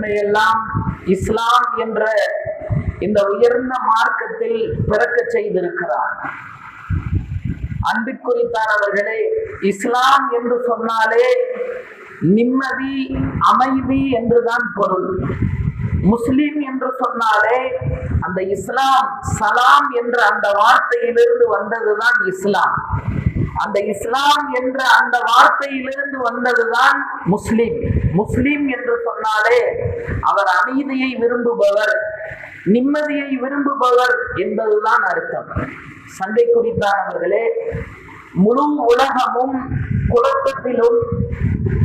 நம்மை எல்லாம் இஸ்லாம் என்ற இந்த உயர்ந்த மார்க்கத்தில் பிறக்க செய்திருக்கிறார். அன்பிற்குரித்தானவர்களே, இஸ்லாம் என்று சொன்னாலே நிம்மதி, அமைதி என்றுதான் பொருள். முஸ்லிம் என்று சொன்னாலே அந்த இஸ்லாம், சலாம் என்ற அந்த வார்த்தையிலிருந்து வந்ததுதான் இஸ்லாம். அந்த இஸ்லாம் என்ற அந்த வார்த்தையிலிருந்து வந்ததுதான் முஸ்லிம். முஸ்லிம் என்று சொன்னாலே அவர் அமைதியை விரும்புபவர், நிம்மதியை விரும்புபவர் என்பதுதான் அர்த்தம். சண்டைக்குரித்தானவர்களே, முழு உலகமும் குழப்பத்திலும்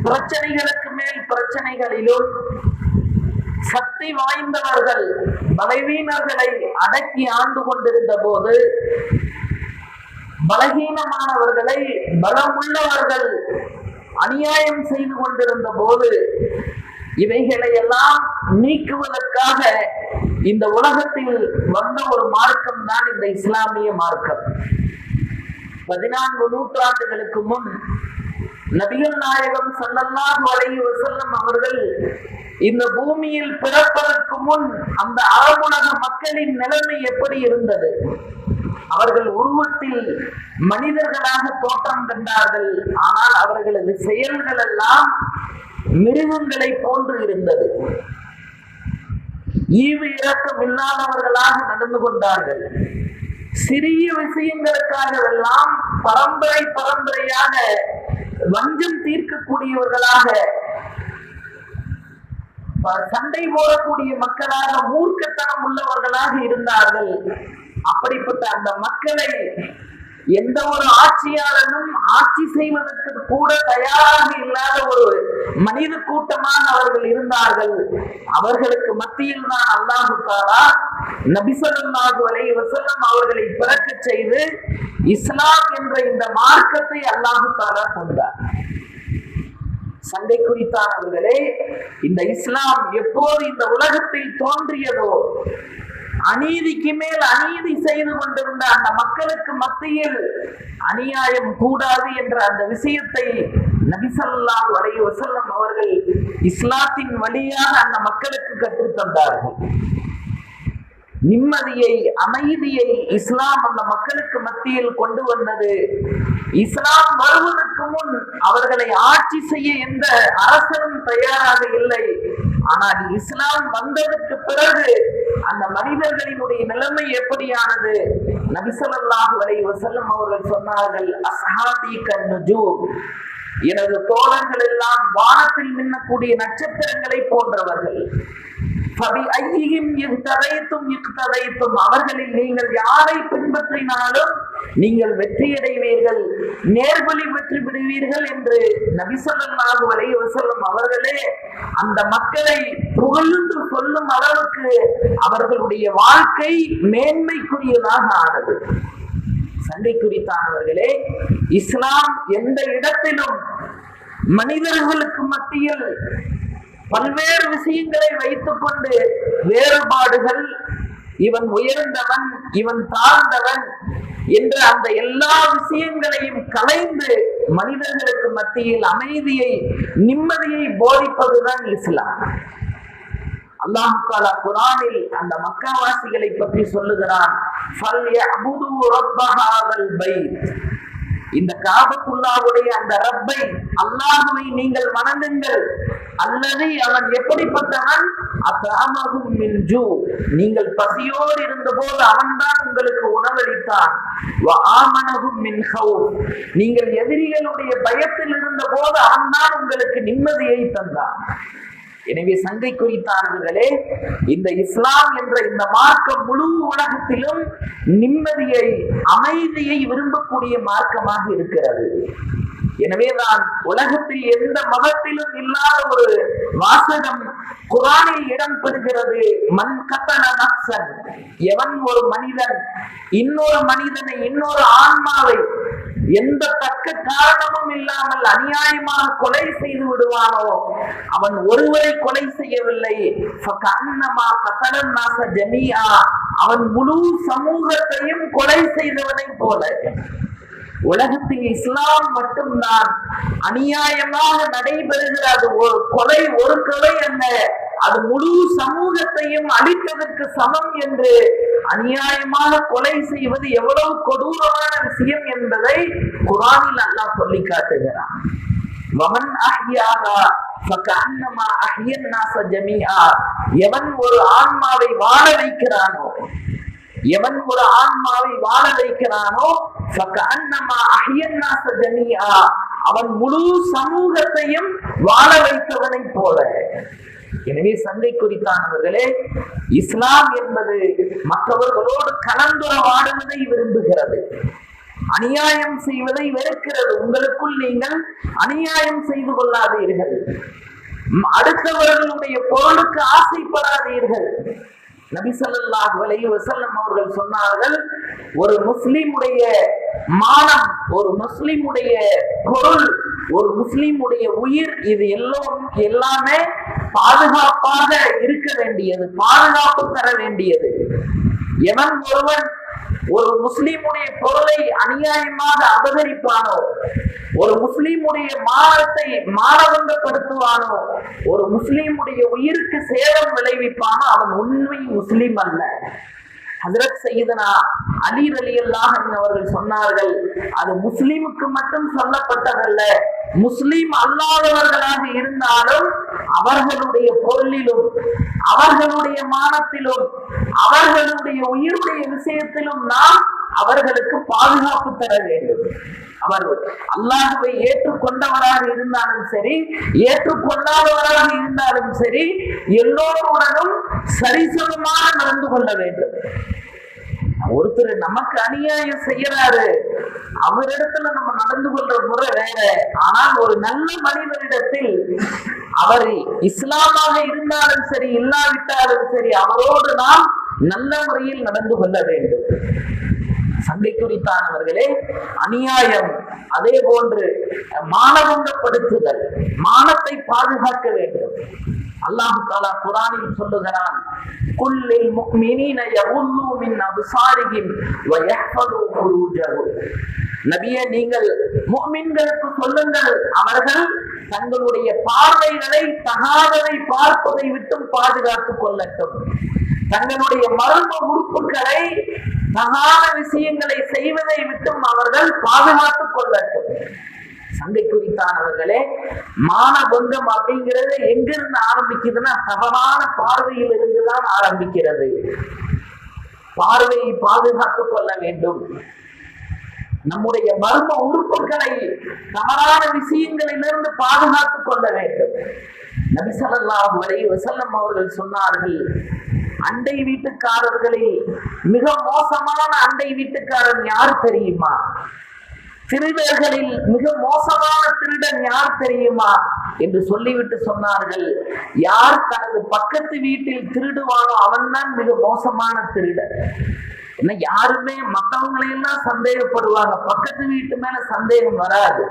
பிரச்சனைகளுக்கு மேல் பிரச்சனைகளிலும் சக்தி வாய்ந்தவர்கள் பலவீனர்களை அடக்கி ஆண்டு கொண்டிருந்த போது, பலகீனமானவர்களை பலமுள்ளவர்கள் அநியாயம் செய்து கொண்டிருந்த போது, இவைகளை எல்லாம் நீக்குவதற்காக இந்த உலகத்தில் வந்த ஒரு மார்க்கம் தான் இந்த இஸ்லாமிய மார்க்கம். 14 நூற்றாண்டுகளுக்கு முன் நபிகள் நாயகம் ஸல்லல்லாஹு அலைஹி வஸல்லம் அவர்கள் இந்த பூமியில் பிறப்பதற்கு முன் அந்த அரபுலக மக்களின் நிலைமை எப்படி இருந்தது? அவர்கள் உருவத்தில் மனிதர்களாக தோற்றம் கண்டார்கள். ஆனால் அவர்களது செயல்கள் எல்லாம் மிருகங்களை போன்று இருந்தது. ஈவு இரக்கம் இல்லாதவர்களாக நடந்து கொண்டார்கள். சிறிய விஷயங்களுக்காகவெல்லாம் பரம்பரையாக வஞ்சம் தீர்க்கக்கூடியவர்களாக, சண்டை போடக்கூடிய மக்களாக, மூர்க்கத்தனம் உள்ளவர்களாக இருந்தார்கள். அப்படிப்பட்ட அந்த மக்களை எந்த ஒரு ஆட்சியாளனும் ஆட்சி செய்வதற்கு கூட தயாராக இல்லாத ஒரு மனித கூட்டமாக அவர்கள் இருந்தார்கள். அவர்களுக்கு மத்தியில் தான் அல்லாஹ் தஆலா நபி ஸல்லல்லாஹு அலைஹி வஸல்லம் அவர்களை பிறக்க செய்து இஸ்லாம் என்ற இந்த மார்க்கத்தை அல்லாஹ் தஆலா தந்தார். சண்டைக்குரித்தானவர்களே, இந்த இஸ்லாம் எப்போது இந்த உலகத்தில் தோன்றியதோ, அநீதிக்கு மேல் அநீதி செய்து கொண்டிருந்த அந்த மக்களுக்கு மத்தியில் அநியாயம் கூடாது என்ற அந்த விஷயத்தை நபி ஸல்லல்லாஹு அலைஹி வஸல்லம் அவர்கள் இஸ்லாத்தின் வழியாக அந்த மக்களுக்கு கற்றுத் தந்தார்கள். நிம்மதியை, அமைதியை இஸ்லாம் அந்த மக்களுக்கு மத்தியில் கொண்டு வந்தது. இஸ்லாம் வருவதற்கு முன் அவர்களை ஆட்சி செய்ய எந்த அரசனும் தயாராக இல்லை. ஆனால் இஸ்லாம் வந்ததற்கு பிறகு அந்த மனிதர்களினுடைய நிலைமை எப்படியானது? நபி ஸல்லல்லாஹு அலைஹி வஸல்லம் அவர்கள் சொன்னார்கள், அஸ்ஹாபி கன்னுஜூம், எனது தோழர்கள் எல்லாம் வானத்தில் மின்னக்கூடிய நட்சத்திரங்களை போன்றவர்கள். அவர்களில் நீங்கள் யாரை பின்பற்றினாலும் நீங்கள் வெற்றியடைவீர்கள், நேர்வழி வெற்றி பெறுவீர்கள் என்று நபி ஸல்லல்லாஹு அலைஹி வஸல்லம் அவர்களே அந்த மக்களை புகழ்ந்து சொல்லும் அளவுக்கு அவர்களுடைய வாழ்க்கை மேன்மைக்குரியதாக ஆனது. சண்டைக்குரித்தானவர்களே, இஸ்லாம் எந்த இடத்திலும் மனிதர்களுக்கு மத்தியில் பல்வேறு விஷயங்களை வைத்துக் கொண்டு வேறுபாடுகள், இவன் உயர்ந்தவன், இவன் தாழ்ந்தவன் என்ற அந்த எல்லா விஷயங்களையும் கலைந்து மனிதர்களுக்கு மத்தியில் அமைதியை, நிம்மதியை போதிப்பதுதான் இஸ்லாம். அல்லாஹ் தஆலா குர்ஆனில் அந்த மக்காவாசிகளை பற்றி சொல்லுகிறான், ஃபல்யஅபுது ரப்ப ஹாதல் பைத், இந்த காபத்துல்லாஹ்வுடைய அந்த ரப்பை, அல்லாஹ்வை நீங்கள் வணங்குங்கள். அல்லது அவன் எப்படிப்பட்டவன்? அத்அமஹும் மின் ஜூ, நீங்கள் பசியோடு இருந்தபோது அவன்தான் உங்களுக்கு உணவளித்தான். வ ஆமனஹும் மின் ஹவுஃப், நீங்கள் எதிரிகளுடைய பயத்தில் இருந்தபோது அவன்தான் உங்களுக்கு நிம்மதியை தந்தான். எனவே சண்டைக்குரித்தானவர்களே, இந்த இஸ்லாம் என்ற இந்த மார்க்கம் முழு உலகத்திலும் நிம்மதியை, அமைதியை விரும்பக்கூடிய மார்க்கமாக இருக்கிறது. எனவேதான் உலகத்தில் எந்த மதத்திலும் இல்லாத ஒரு வாசகம் குர்ஆனில் இடம் பெறுகிறது. மன் கத்தல நஃப்ஸன், எவன் ஒரு மனிதன் இன்னொரு மனிதனை, இன்னொரு ஆன்மாவை எந்த தக்க காரணமும் இல்லாமல் அநியாயமாக கொலை செய்து விடுவானோ, அவன் ஒருவரை கொலை செய்யவில்லை, அவன் முழு சமூகத்தையும் கொலை செய்தவனை போல. உலகத்தில் இஸ்லாம் மட்டும்தான் அநியாயமாக நடைபெறுகிற அது ஒரு கொலை அல்ல, அது முழு சமூகத்தையும் அழித்ததற்கு சமம் என்று அநியாயமாக கொலை செய்வது எவ்வளவு கொடூரமான விஷயம் என்பதை குர்ஆனில் அல்லாஹ் சொல்லி காட்டுகிறான். வமன் அஹ்யாஹா ஃபகஅன்னமா அஹ்யன் நாஸ ஜமீஆ. எவன் ஒரு ஆன்மாவை வாழ வைக்கிறானோ, எவன் ஒரு ஆன்மாவை வாழ வைக்கிறானோ ஃபகஅன்னமா அஹ்யன் நாஸ ஜமீஆ, அவன் முழு சமூகத்தையும் வாழ வைத்தவனை போல. எனவே சண்டைக்குறித்தானவர்களே, இஸ்லாம் என்பது மற்றவர்களோடு கலந்துரையாடுவதை விரும்புகிறது, அநியாயம் செய்வதை வெறுக்கிறது. உங்களுக்குள் நீங்கள் அநியாயம் செய்து கொள்ளாதீர்கள், அடுத்தவர்களுடைய பொருளுக்கு ஆசைப்படாதீர்கள். நபி ஸல்லல்லாஹு அலைஹி வஸல்லம் அவர்கள் சொன்னார்கள், ஒரு முஸ்லிமுடைய மானம், ஒரு முஸ்லிமுடைய பொருள், ஒரு முஸ்லிமுடைய உயிர், இது எல்லாமே பாதுகாப்பாக இருக்க வேண்டியது, பாதுகாப்பு தர வேண்டியது. எவன் ஒருவன் ஒரு முஸ்லிமுடைய பொருளை அநியாயமாக அபகரிப்பானோ, ஒரு முஸ்லிமுடைய மானத்தை மானபங்கப்படுத்துவானோ, ஒரு முஸ்லிமுடைய உயிருக்கு சேதம் விளைவிப்பானோ, அவன் உண்மை முஸ்லிம் அல்ல. ஹஜ்ரத் சையதுனா அலி ரலியல்லாஹு அன்ஹு அவர்கள் சொன்னார்கள், அது முஸ்லிமுக்கு மட்டும் சொல்லப்பட்டதல்ல, முஸ்லிம் அல்லாதவர்களாக இருந்தாலும் அவர்களுடைய பொருளிலும், அவர்களுடைய மானத்திலும், அவர்களுடைய உயிருடைய விஷயத்திலும் நாம் அவர்களுக்கு பாதுகாப்பு தர வேண்டும். அவர் அல்லாஹ்வை ஏற்றுக்கொண்டவராக இருந்தாலும் சரி, ஏற்றுக்கொள்ளாதவராக இருந்தாலும் சரி, எல்லோருடனும் சரிசமமாக நடந்து கொள்ள வேண்டும். ஒருத்தர் நமக்கு அநியாயம் செய்யறாரு, அவரிடத்துல நம்ம நடந்து கொள்ற முறை வேற. ஆனால் ஒரு நல்ல மனிதரிடத்தில், அவர் இஸ்லாமாக இருந்தாலும் சரி இல்லாவிட்டாலும் சரி, அவரோடு நாம் நல்ல முறையில் நடந்து கொள்ள வேண்டும். சண்டைக்குறித்தானவர்களே, அநியாயம், அதே போன்று மானபங்கப்படுத்துதல், மானத்தை பாதுகாக்க வேண்டும். அல்லாஹ் தஆலா குர்ஆனில் சொல்லுகிறான், குல்லில் முஃமினீன யகுல்லூ மின் அப்சாரிஹிம் வ யஹ்ஃபது ஃபுரூஜஹும். நபியே, நீங்கள் முஃமின்களுக்கு சொல்லுங்கள், அவர்கள் தங்களுடைய பார்வைகளை தகாததை பார்ப்பதை விட்டும் பாதுகாத்துக் கொள்ளட்டும், தங்களுடைய மர்ம உறுப்புகளை தகாத விஷயங்களை செய்வதை விட்டும் அவர்கள் பாதுகாத்துக் கொள்ளட்டும். சண்டைக்குறித்தானவர்களே, மானபங்கம் அப்படிங்கிறது எங்கிருந்து ஆரம்பிக்குதுன்னா தவறான பார்வையில் இருந்துதான் ஆரம்பிக்கிறது. பார்வையை பாதுகாத்துக் கொள்ள வேண்டும். நம்முடைய மர்ம உறுப்புகளை தவறான விஷயங்களிலிருந்து பாதுகாத்துக் கொள்ள வேண்டும். நபி ஸல்லல்லாஹு அலைஹி வஸல்லம் அவர்கள் சொன்னார்கள், அண்டை வீட்டுக்காரர்களில் மிக மோசமான அண்டை வீட்டுக்காரன் யார் தெரியுமா? திருடர்களில் மிக மோசமான திருடன் யார் தெரியுமா என்று சொல்லிவிட்டு சொன்னார்கள், யார் தனது பக்கத்து வீட்டில் திருடுவானோ அவன்தான் மிக மோசமான திருடன். என்ன, யாருமே மற்றவங்களையெல்லாம் சந்தேகப்படுவாங்க, பக்கத்து வீட்டு மேல சந்தேகம் வராது.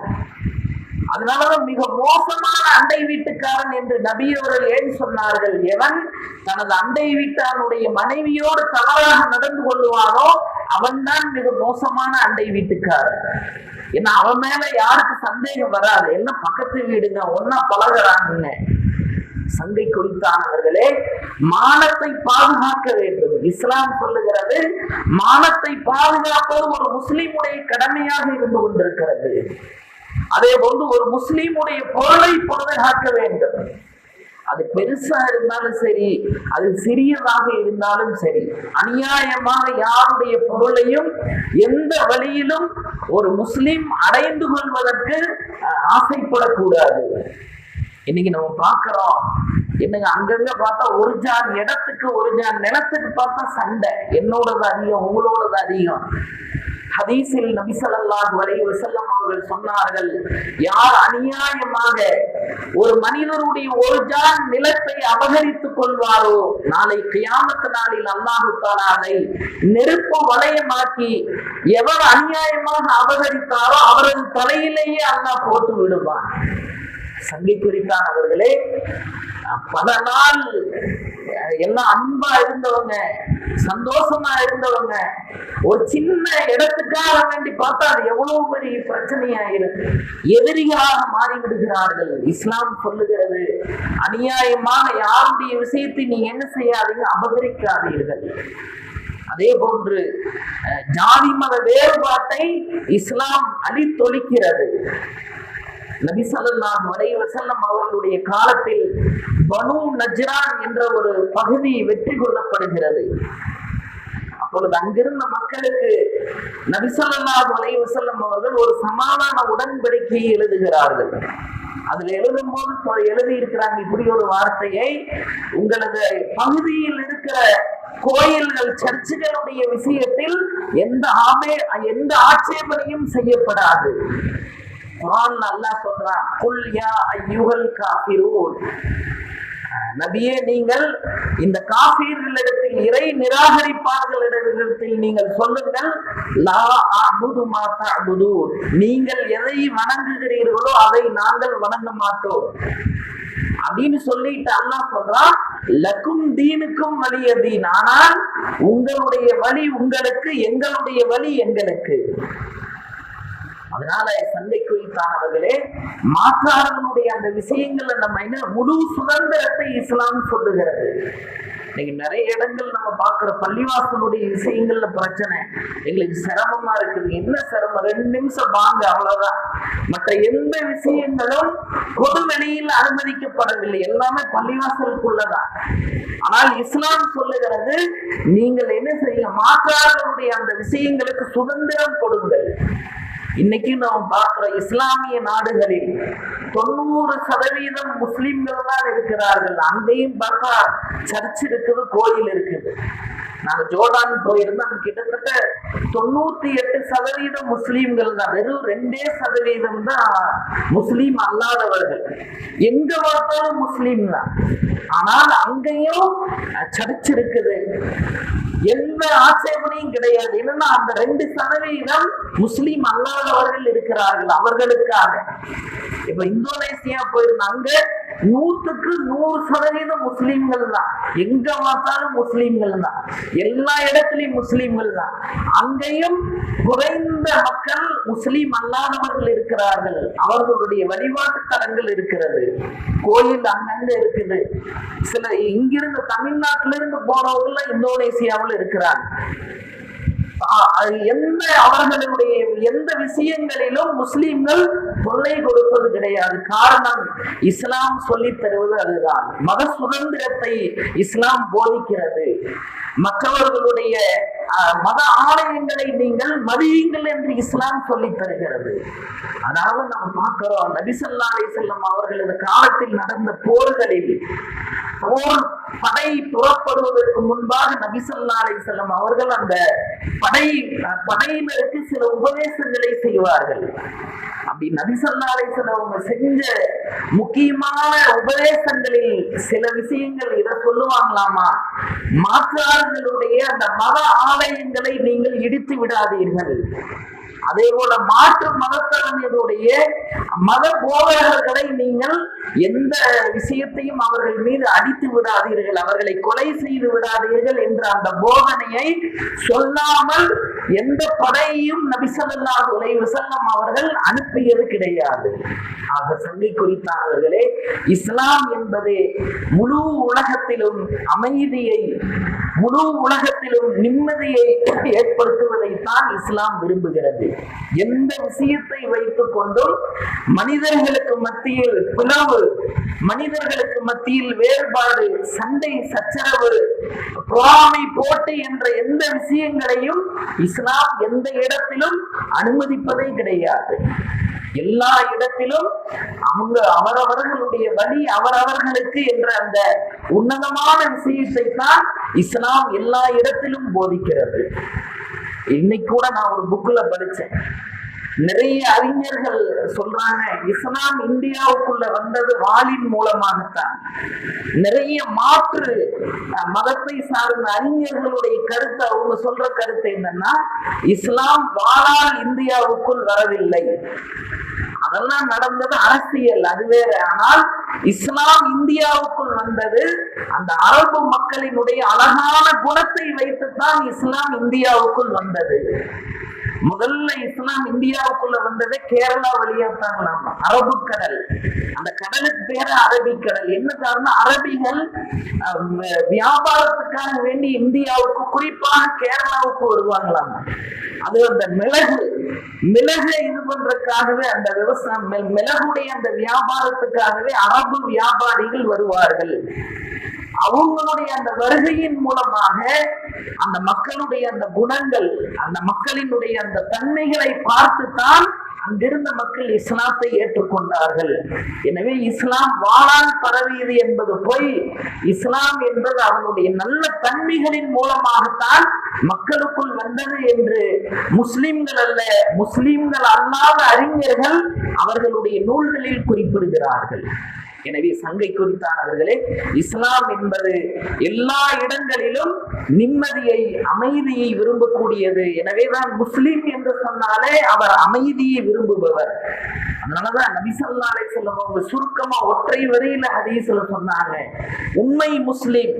அதனாலதான் மிக மோசமான அண்டை வீட்டுக்காரன் என்று நபி அவர்கள் ஏன் சொன்னார்கள்? எவன் தனது அண்டை வீட்டானுடைய மனைவியோடு தவறாக நடந்து கொள்ளுவானோ அவன்தான் மிக மோசமான அண்டை வீட்டுக்காரன். ஏன்னா அவன் மேல யாருக்கு சந்தேகம் வராது, என்ன பக்கத்து வீடுங்க, ஒன்னா பழகிறான்னு. சண்டை குறித்தானவர்களே, மானத்தை பாதுகாக்க வேண்டும். இஸ்லாம் சொல்லுகிறது, மானத்தை பாதுகாப்பது ஒரு முஸ்லிமுடைய கடமையாக இருந்து கொண்டிருக்கிறது. அதே போன்று ஒரு முஸ்லிமுடைய பொருளை பாதுகாக்க வேண்டும். அது பெருசா இருந்தாலும் சரி, அது சிறியதாக இருந்தாலும் சரி, அநியாயமாக யாருடைய பொருளையும் எந்த வழியிலும் ஒரு முஸ்லிம் அடைந்து கொள்வதற்கு ஆசைப்படக்கூடாது. இன்னைக்கு நம்ம பார்க்கிறோம், என்னங்க அங்கங்க பார்த்தா ஒரு ஜான் இடத்துக்கு ஒரு ஜான் நிலத்துக்கு பார்த்தா சண்டை, என்னோடது அதிகம் உங்களோடது அதிகம். ஹதீஸில் நபி ஸல்லல்லாஹு அலைஹி வஸல்லம் அவர்கள் சொன்னார்கள், யார் அநியாயமாக ஒரு மனிதருடைய ஒரு ஜான் நிலத்தை அபகரித்துக் கொள்வாரோ, நாளை கியாமத் நாளில் அல்லாஹ் தஆலா அதை நெருப்பு வளையமாக்கி எவர் அநியாயமாக அபகரித்தாரோ அவரது தலையிலேயே அல்லாஹ் போட்டு விடுவான். சங்கைக்குறித்தான் அவர்களே, பல நாள் எல்லாம் அன்பா இருந்தவங்க, சந்தோஷமா இருந்தவங்க, ஒரு சின்ன இடத்துக்காக வேண்டி பார்த்தா அது எவ்வளவு பெரிய பிரச்சனையாயிருக்கு, எதிரிகளாக மாறிவிடுகிறார்கள். இஸ்லாம் சொல்லுகிறது, அநியாயமான யாருடைய விஷயத்தை நீங்க என்ன செய்யாதீங்க, அபகரிக்காதீர்கள். அதே போன்று ஜாதி மத வேறுபாட்டை இஸ்லாம் அழித்தொழிக்கிறது. நபி ஸல்லல்லாஹு அலைஹி வஸல்லம் அவர்களுடைய காலத்தில் பனு நஜ்ரான் என்ற ஒரு பகுதி வெற்றி கொள்ளப்படுகிறது. அப்பொழுது அங்கிருந்த மக்களுக்கு நபி ஸல்லல்லாஹு அலைஹி வஸல்லம் அவர்கள் ஒரு சமாதான உடன்படிக்கையை எழுதுகிறார்கள். அதுல எழுதும் போது எழுதி இருக்கிறாங்க இப்படி ஒரு வார்த்தையை, உங்களது பகுதியில் இருக்கிற கோயில்கள், சர்ச்சுகளுடைய விஷயத்தில் எந்த ஆட்சேபனையும் செய்யப்படாது. குர்ஆன்ல அல்லாஹ் சொல்றான், குல் யா அய்யுஹல் காஃபிரூன், நபியே நீங்கள் இந்த காஃபிர்களிடத்தில், இறை நிராகரிப்பாளர்களிடத்தில் நீங்கள் சொல்லுங்கள், லா அஅ்புது மா தஅ்புதூன், நீங்கள் எதை வணங்குகிறீர்களோ அதை நாங்கள் வணங்க மாட்டோம் அப்படின்னு சொல்லிட்டு அல்லாஹ் சொல்றான், லக்கும் தீனுக்கும் வலிய தீன், ஆனால் உங்களுடைய வழி உங்களுக்கு, எங்களுடைய வழி எங்களுக்கு. அதனால சந்தைக்குறித்தானவர்களே, மாற்றாளர்களுடைய அந்த விஷயங்கள்ல நம்ம என்ன முழு சுதந்திரத்தை இஸ்லாம் சொல்லுகிறது. நீங்க நிறைய இடங்கள் நம்ம பார்க்கிற பள்ளிவாசலுடைய விஷயங்கள்ல பிரச்சனை, எங்களுக்கு சிரமமா இருக்குது. என்ன சிரமம்? 2 நிமிஷம் வாங்க, அவ்வளவுதான். மற்ற எந்த விஷயங்களும் பொது வெளியில் அனுமதிக்கப்படவில்லை, எல்லாமே பள்ளிவாசலுக்குள்ளதான். ஆனால் இஸ்லாம் சொல்லுகிறது, நீங்கள் என்ன செய்யுங்க, மாற்றாளர்களுடைய அந்த விஷயங்களுக்கு சுதந்திரம் கொடுங்கள். இன்னைக்கு நாம் பார்க்கிற இஸ்லாமிய நாடுகளில் 90% முஸ்லிம்கள் தான் இருக்கிறார்கள். அங்கேயும் பார்த்தா சர்ச் இருக்குது, கோயில் இருக்குது. நாங்க ஜோர்டான் போயிருந்தோம், கிட்டத்தட்ட 98% முஸ்லீம்கள் தான், வெறும் 2% தான் முஸ்லீம் அல்லாதவர்கள். எங்க பார்த்தாலும் முஸ்லீம் தான். ஆனால் அங்கேயும் சர்ச் இருக்குது, எந்த ஆட்சேபனையும் கிடையாது. என்னன்னா அந்த 2% முஸ்லீம் அல்லாதவர்கள் இருக்கிறார்கள், அவர்களுக்காக. இப்ப இந்தோனேசியா போயிருந்தாங்க, 100க்கு 100% முஸ்லீம்கள் தான். எங்க பார்த்தாலும் முஸ்லீம்கள் தான், எல்லா இடத்துலயும் முஸ்லீம்கள் தான். அங்கேயும் குறைந்த மக்கள் முஸ்லீம் அல்லாதவர்கள் இருக்கிறார்கள். அவர்களுடைய வழிபாட்டு தலங்கள் இருக்கிறது, கோயில் அங்கங்க இருக்குது. சில இங்கிருந்து தமிழ்நாட்டிலிருந்து போனவர்கள் இந்தோனேசியாவில் இருக்கிறார். அவர்களுடைய எந்த விஷயங்களிலும் முஸ்லிம்கள் தொல்லை கொடுப்பது கிடையாது. காரணம், இஸ்லாம் சொல்லி தருவது அதுதான். மத சுதந்திரத்தை இஸ்லாம் போதிக்கிறது. மற்றவர்களுடைய மத ஆலயங்களை நீங்கள் மதியுங்கள் என்று இஸ்லாம் சொல்லி தருகிறது. அதாவது நம்ம பார்க்கிறோம், நபி ஸல்லல்லாஹு அலைஹி வஸல்லம் அவர்களது காலத்தில் நடந்த போர்களில் போர் படை புறப்படுவதற்கு முன்பாக நபி ஸல்லல்லாஹு அலைஹி வஸல்லம் அவர்கள் அந்த படையினருக்கு சில உபதேசங்களை செய்வார்கள். அப்படி நபி ஸல்லல்லாஹு அலைஹி வஸல்லம் அவங்க செஞ்ச முக்கியமான உபதேசங்களில் சில விஷயங்கள் இதை சொல்லுவாங்களாமா, மாற்றாளர்களுடைய அந்த மத ஆலயங்களை நீங்கள் இடித்து விடாதீர்கள். அதே போல மாற்று மதத்தவர்களுடைய மத போதகர்களை நீங்கள் எந்த விஷயத்தையும் அவர்கள் மீது அடித்து விடாதீர்கள், அவர்களை கொலை செய்து விடாதீர்கள் என்ற அந்த போதனையை சொல்லாமல் எந்த படையையும் நபி ஸல்லல்லாஹு அலைஹி வஸல்லம் அவர்கள் அனுப்பியது கிடையாது. ஆக சங்கை குறித்தானவர்களே, இஸ்லாம் என்பது முழு உலகத்திலும் அமைதியை, முழு உலகத்திலும் நிம்மதியை ஏற்படுத்துவதைத்தான் இஸ்லாம் விரும்புகிறது. எந்த விஷயத்தை வைத்துக் கொண்டும் மனிதர்களுக்கு மத்தியில் பிளவு, மனிதர்களுக்கு மத்தியில் வேறுபாடு, சண்டை சச்சரவு, பொறாமை, போட்டி என்ற எந்த விஷயங்களையும் இஸ்லாம் எந்த இடத்திலும் அனுமதிப்பதே கிடையாது. எல்லா இடத்திலும் அவரவர்களுடைய வழி அவரவர்களுக்கு என்ற அந்த உன்னதமான விஷயத்தை தான் இஸ்லாம் எல்லா இடத்திலும் போதிக்கிறது. இன்னைக்கு கூட நான் ஒரு புக்ல படிச்சேன், நிறைய அறிஞர்கள் சொல்றாங்க, இஸ்லாம் இந்தியாவுக்குள்ள வந்தது வாளின் மூலமாகத்தான். நிறைய மாற்று மதத்தை சார்ந்த அறிஞர்களுடைய கருத்து, அவங்க சொல்ற கருத்து என்னன்னா, இஸ்லாம் வாளால் இந்தியாவுக்குள் வரவில்லை, அதெல்லாம் நடந்தது அரசியல், அது வேற. ஆனால் இஸ்லாம் இந்தியாவுக்குள் வந்தது அந்த அரபு மக்களினுடைய அழகான குணத்தை வைத்துத்தான் இஸ்லாம் இந்தியாவுக்குள் வந்தது. முதல்ல இஸ்லாம் இந்தியாவுக்குள்ள வந்தது கேரளா வழியாத்தாங்களாம், அரபு கடல். அந்த கடலுக்கு பேரு அரபிக்கடல். என்ன காரணம்? அரபிகள் வியாபாரத்துக்காக வேண்டி இந்தியாவுக்கு, குறிப்பாக கேரளாவுக்கு வருவாங்களாம். அது அந்த மிளகு இது பண்றதுக்காகவே, அந்த விவசாயம் மிளகுடைய அந்த வியாபாரத்துக்காகவே அரபு வியாபாரிகள் வருவார்கள். அவங்களுடைய அந்த வருகையின் மூலமாக அந்த மக்களுடைய அந்த குணங்கள், அந்த மக்களினுடைய அந்த தன்மைகளை பார்த்துத்தான் அங்கிருந்த மக்கள் இஸ்லாத்தை ஏற்றுக்கொண்டார்கள். எனவே இஸ்லாம் வாழால் பரவியது என்பது பொய். இஸ்லாம் என்பது அவனுடைய நல்ல தன்மைகளின் மூலமாகத்தான் மக்களுக்குள் வந்தது என்று முஸ்லிம்கள் அல்ல, முஸ்லிம்கள் அல்லாத அறிஞர்கள் அவர்களுடைய நூல்களில் குறிப்பிடுகிறார்கள். எனவே சங்கை குறித்தானவர்களே, இஸ்லாம் என்பது எல்லா இடங்களிலும் நிம்மதியை, அமைதியை விரும்பக்கூடியது. எனவேதான் முஸ்லிம் என்று சொன்னாலே அவர் அமைதியை விரும்புபவர். அதனாலதான் நபி ஸல்லல்லாஹு அலைஹி வஸல்லம் அவங்க சுருக்கமா ஒற்றை வரியில ஹதீஸ்ல சொன்னாங்க, உண்மை முஸ்லிம்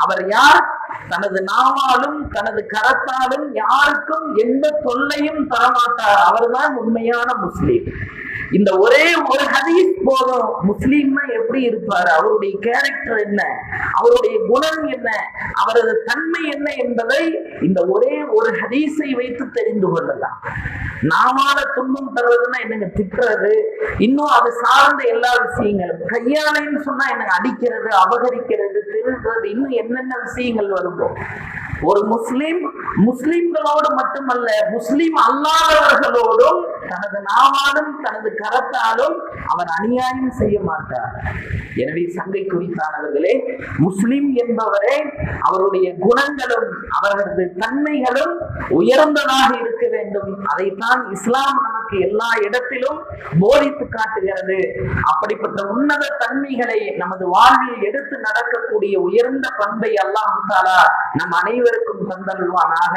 அவர் யார்? தனது நாவாலும் தனது கரத்தாலும் யாருக்கும் எந்த தொல்லையும் தரமாட்டார், அவர்தான் உண்மையான முஸ்லிம். இந்த ஒரே ஒரு ஹதீஸ் போதும் முஸ்லீம்னா எப்படி இருப்பாரு, அவருடைய கேரக்டர் என்ன, அவருடைய குணம் என்ன, அவரது தன்மை என்ன என்பதை இந்த ஒரே ஒரு ஹதீஸை வைத்து தெரிந்து கொள்ளலாம். நாமால துன்பம் தருவதுன்னா என்னங்க? திட்டுறது, இன்னும் அது சார்ந்த எல்லா விஷயங்களும். கையாளைன்னு சொன்னா என்னங்க? அடிக்கிறது, அபகரிக்கிறது, திருடுறது, இன்னும் என்னென்ன விஷயங்கள் வருதோ. ஒரு முஸ்லிம்களோடு மட்டுமல்ல, முஸ்லிம் அல்லாதவர்களோடும் தனது நாவாலும் தனது கரத்தாலும் அவர் அநியாயம் செய்ய மாட்டார். எனவே சங்கை குறித்தானவர்களே, முஸ்லிம் என்பவரே அவருடைய குணங்களும் அவரது தன்மைகளும் உயர்ந்ததாக இருக்க வேண்டும். அதைத்தான் இஸ்லாம் நமக்கு எல்லா இடத்திலும் போதித்து காட்டுகிறது. அப்படிப்பட்ட உன்னத தன்மைகளை நமது வாழ்வில் எடுத்து நடக்கக்கூடிய உயர்ந்த பண்பை அல்லாஹ் தஆலா நம் அனைவருக்கும் தந்தருள்வானாக.